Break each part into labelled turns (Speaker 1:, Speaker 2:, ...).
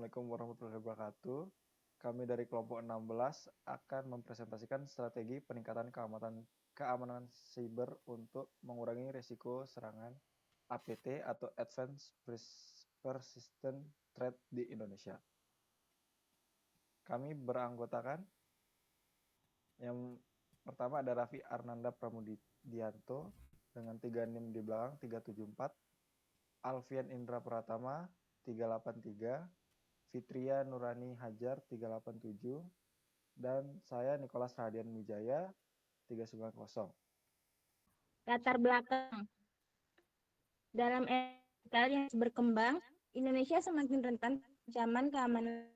Speaker 1: Assalamualaikum warahmatullahi wabarakatuh. Kami dari kelompok 16 akan mempresentasikan strategi peningkatan keamanan siber untuk mengurangi risiko serangan APT atau Advanced Persistent Threat di Indonesia. Kami beranggotakan yang pertama ada Raffi Arnanda Pramudianto dengan 3 NIM di belakang 374, Alfian Indra Pratama 383, Fitria Nurani Hajar 387, dan saya Nicholas Radian Wijaya 390.
Speaker 2: Latar belakang. Dalam era yang berkembang, Indonesia semakin rentan ancaman keamanan,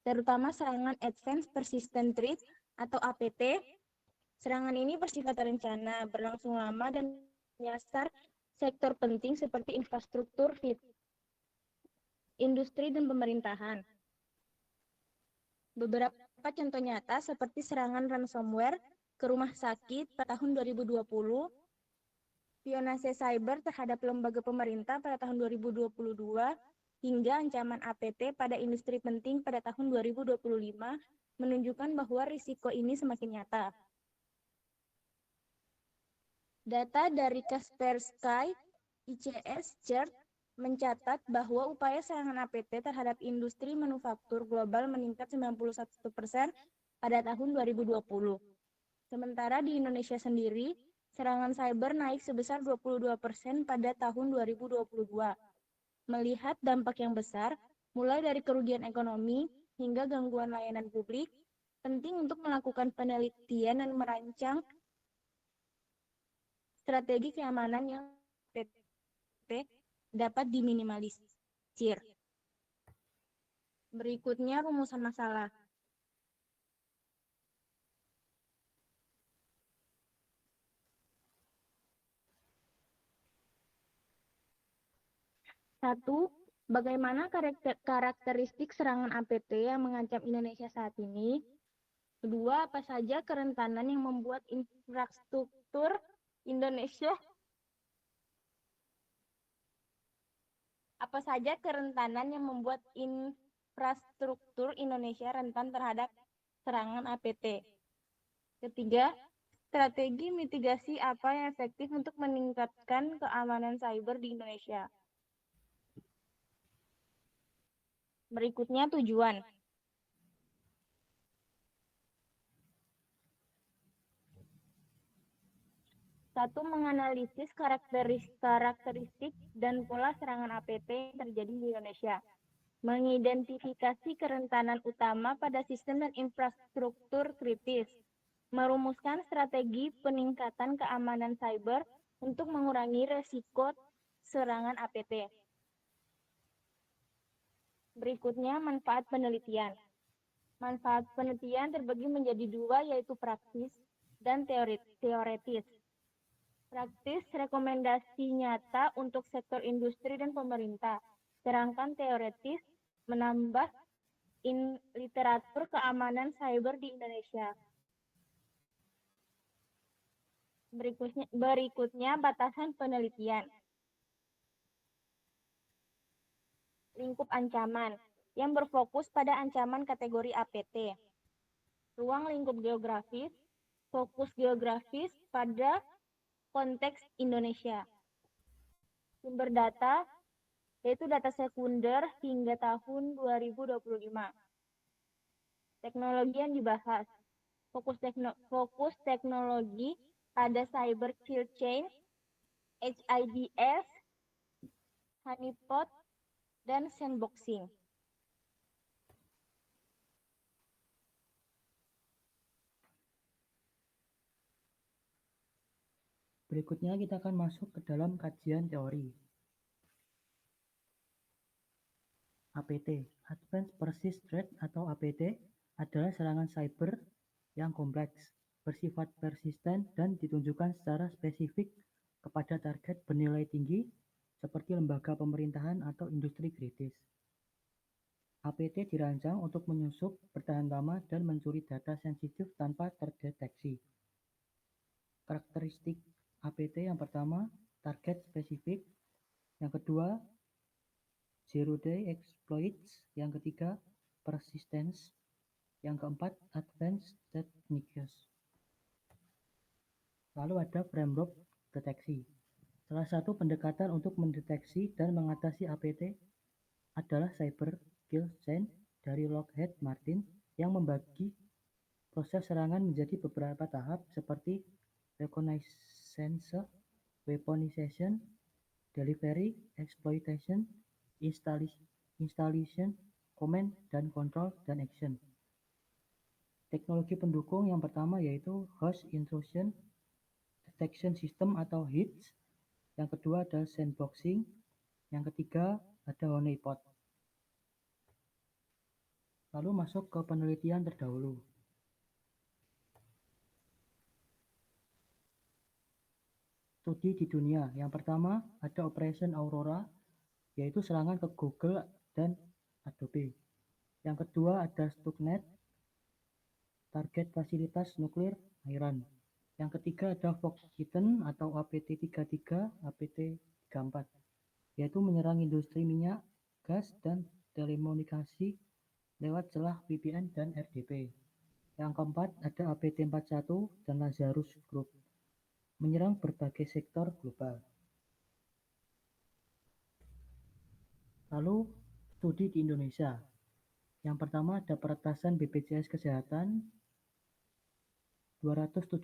Speaker 2: terutama serangan Advanced Persistent Threat atau APT. Serangan ini bersifat terencana, berlangsung lama, dan menyasar sektor penting seperti infrastruktur, industri, dan pemerintahan. Beberapa contoh nyata seperti serangan ransomware ke rumah sakit pada tahun 2020, spionase cyber terhadap lembaga pemerintah pada tahun 2022, hingga ancaman APT pada industri penting pada tahun 2025 menunjukkan bahwa risiko ini semakin nyata. Data dari Kaspersky ICS CERT mencatat bahwa upaya serangan APT terhadap industri manufaktur global meningkat 91% pada tahun 2020. Sementara di Indonesia sendiri, serangan cyber naik sebesar 22% pada tahun 2022. Melihat dampak yang besar, mulai dari kerugian ekonomi hingga gangguan layanan publik, penting untuk melakukan penelitian dan merancang strategi keamanan yang dapat diminimalisir. Berikutnya rumusan masalah. Satu, bagaimana karakteristik serangan APT yang mengancam Indonesia saat ini? Kedua, apa saja kerentanan yang membuat infrastruktur Indonesia rentan terhadap serangan APT? Ketiga, strategi mitigasi apa yang efektif untuk meningkatkan keamanan cyber di Indonesia? Berikutnya tujuan. Satu, menganalisis karakteristik dan pola serangan APT yang terjadi di Indonesia. Mengidentifikasi kerentanan utama pada sistem dan infrastruktur kritis. Merumuskan strategi peningkatan keamanan cyber untuk mengurangi resiko serangan APT. Berikutnya, manfaat penelitian. Manfaat penelitian terbagi menjadi dua, yaitu praktis dan teoretis. Praktis, rekomendasi nyata untuk sektor industri dan pemerintah. Sedangkan teoretis, menambah literatur keamanan cyber di Indonesia. Berikutnya batasan penelitian. Lingkup ancaman yang berfokus pada ancaman kategori APT. Ruang lingkup geografis, fokus geografis pada konteks Indonesia. Sumber data, yaitu data sekunder hingga tahun 2025. Teknologi yang dibahas. Fokus teknologi pada cyber kill chain, HIDS, honeypot, dan sandboxing.
Speaker 3: Berikutnya kita akan masuk ke dalam kajian teori. APT, Advanced Persistent Threat atau APT, adalah serangan cyber yang kompleks, bersifat persisten, dan ditunjukkan secara spesifik kepada target bernilai tinggi seperti lembaga pemerintahan atau industri kritis. APT dirancang untuk menyusup, bertahan lama, dan mencuri data sensitif tanpa terdeteksi. Karakteristik APT yang pertama, target spesifik. Yang kedua, zero-day exploits, yang ketiga persistence, yang keempat advanced techniques. Lalu ada framework deteksi. Salah satu pendekatan untuk mendeteksi dan mengatasi APT adalah cyber kill chain dari Lockheed Martin yang membagi proses serangan menjadi beberapa tahap seperti reconnaissance, weaponization, delivery, exploitation, installation, command dan control, dan action. Teknologi pendukung yang pertama yaitu Host Intrusion Detection System atau HIDS, yang kedua ada sandboxing, yang ketiga ada honeypot. Lalu masuk ke penelitian terdahulu. Studi di dunia. Yang pertama ada Operation Aurora, yaitu serangan ke Google dan Adobe. Yang kedua ada Stuxnet, target fasilitas nuklir Iran. Yang ketiga ada Fox-Kitten atau APT-33, APT-34, yaitu menyerang industri minyak, gas, dan telekomunikasi lewat celah VPN dan RDP. Yang keempat ada APT-41 dan Lazarus Group, menyerang berbagai sektor global. Lalu studi di Indonesia. Yang pertama ada peretasan BPJS Kesehatan, 279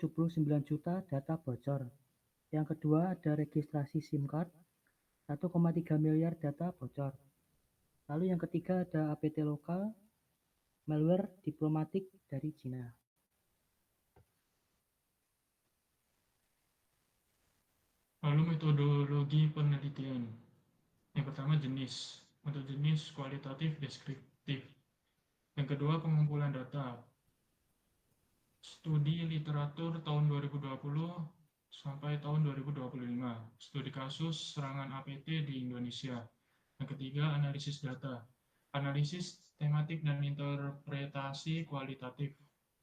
Speaker 3: juta data bocor. Yang kedua ada registrasi SIM card, 1,3 miliar data bocor. Lalu yang ketiga ada APT lokal, malware diplomatik dari Cina.
Speaker 4: Lalu metodologi penelitian. Yang pertama jenis. Untuk jenis kualitatif deskriptif. Yang kedua pengumpulan data. Studi literatur tahun 2020 sampai tahun 2025. Studi kasus serangan APT di Indonesia. Yang ketiga analisis data. Analisis tematik dan interpretasi kualitatif.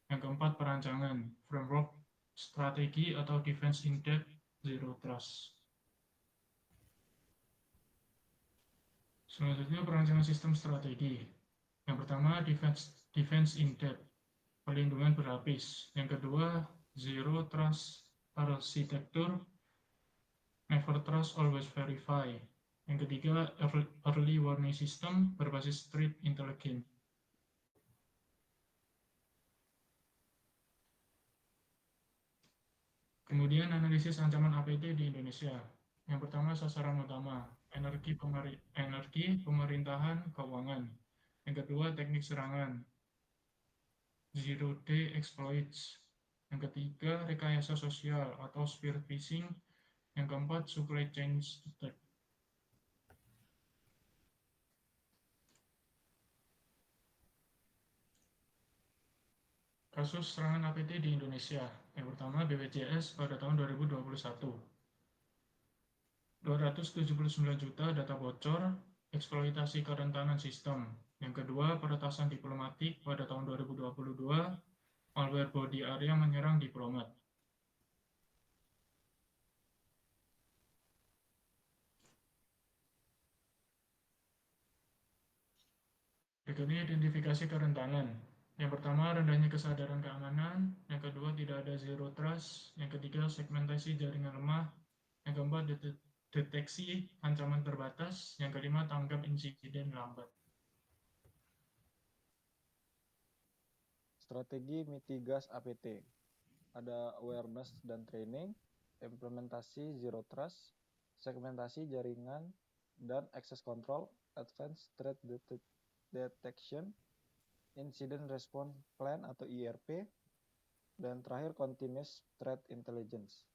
Speaker 4: Yang keempat perancangan. Framework strategi atau defense in depth zero trust. Selanjutnya perancangan sistem strategi. Yang pertama defense in depth, perlindungan berlapis. Yang kedua zero trust arsitektur, never trust always verify. Yang ketiga early warning system berbasis threat intelligence. Kemudian analisis ancaman APT di Indonesia. Yang pertama sasaran utama, energi pemerintahan keuangan. Yang kedua teknik serangan, zero day exploits. Yang ketiga rekayasa sosial atau spear phishing. Yang keempat supply chain attack. Kasus serangan APT di Indonesia. Yang pertama BPJS pada tahun 2021. 279 juta data bocor, eksploitasi kerentanan sistem. Yang kedua, peretasan diplomatik pada tahun 2022, malware body area menyerang diplomat. Berikutnya identifikasi kerentanan. Yang pertama, rendahnya kesadaran keamanan. Yang kedua, tidak ada zero trust. Yang ketiga, segmentasi jaringan lemah. Yang keempat, deteksi ancaman terbatas. Yang kelima, tanggap insiden lambat.
Speaker 1: Strategi mitigasi APT. Ada awareness dan training, implementasi zero trust, segmentasi jaringan, dan access control, advanced threat detection, incident response plan atau IRP, dan terakhir continuous threat intelligence.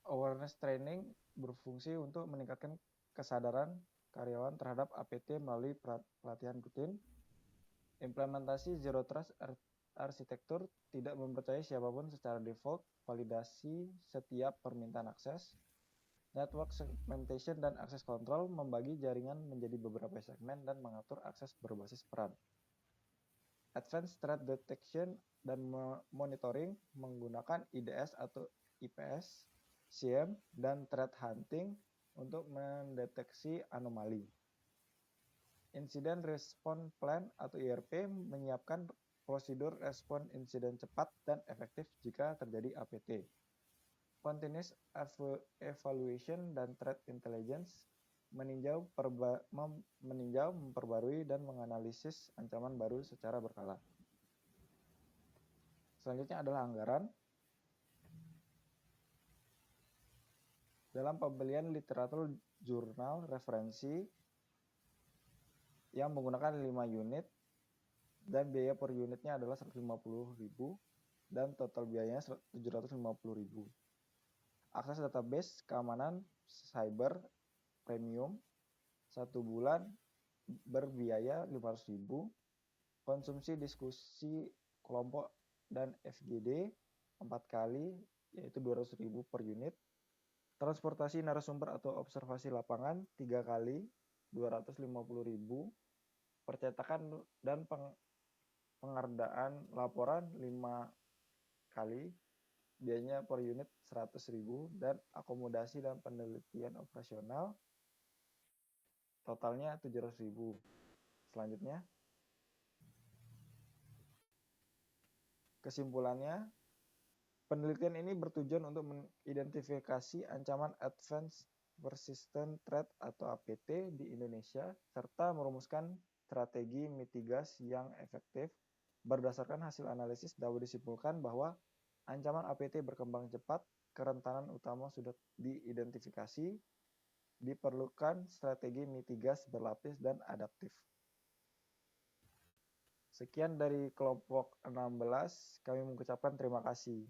Speaker 1: Awareness training berfungsi untuk meningkatkan kesadaran karyawan terhadap APT melalui pelatihan rutin. Implementasi zero trust arsitektur tidak mempercayai siapapun secara default, validasi setiap permintaan akses. Network segmentation dan access control membagi jaringan menjadi beberapa segmen dan mengatur akses berbasis peran. Advanced threat detection dan monitoring menggunakan IDS atau IPS, SIEM, dan threat hunting untuk mendeteksi anomali. Incident Response Plan atau IRP menyiapkan prosedur respon insiden cepat dan efektif jika terjadi APT. Continuous Evaluation dan Threat Intelligence meninjau, memperbarui, dan menganalisis ancaman baru secara berkala. Selanjutnya adalah anggaran. Dalam pembelian literatur jurnal referensi yang menggunakan 5 unit dan biaya per unitnya adalah 150.000 dan total biayanya 750.000. Akses database keamanan cyber premium 1 bulan berbiaya 500.000. Konsumsi diskusi kelompok dan FGD 4 kali yaitu 200.000 per unit. Transportasi narasumber atau observasi lapangan 3 kali 250.000. Percetakan dan pengerdaan laporan 5 kali biayanya per unit 100.000 dan akomodasi dan penelitian operasional totalnya 700.000. Selanjutnya, kesimpulannya, penelitian ini bertujuan untuk mengidentifikasi ancaman Advanced Persistent Threat atau APT di Indonesia serta merumuskan strategi mitigasi yang efektif. Berdasarkan hasil analisis dapat disimpulkan bahwa ancaman APT berkembang cepat, kerentanan utama sudah diidentifikasi, diperlukan strategi mitigasi berlapis dan adaptif. Sekian dari kelompok 16, kami mengucapkan terima kasih.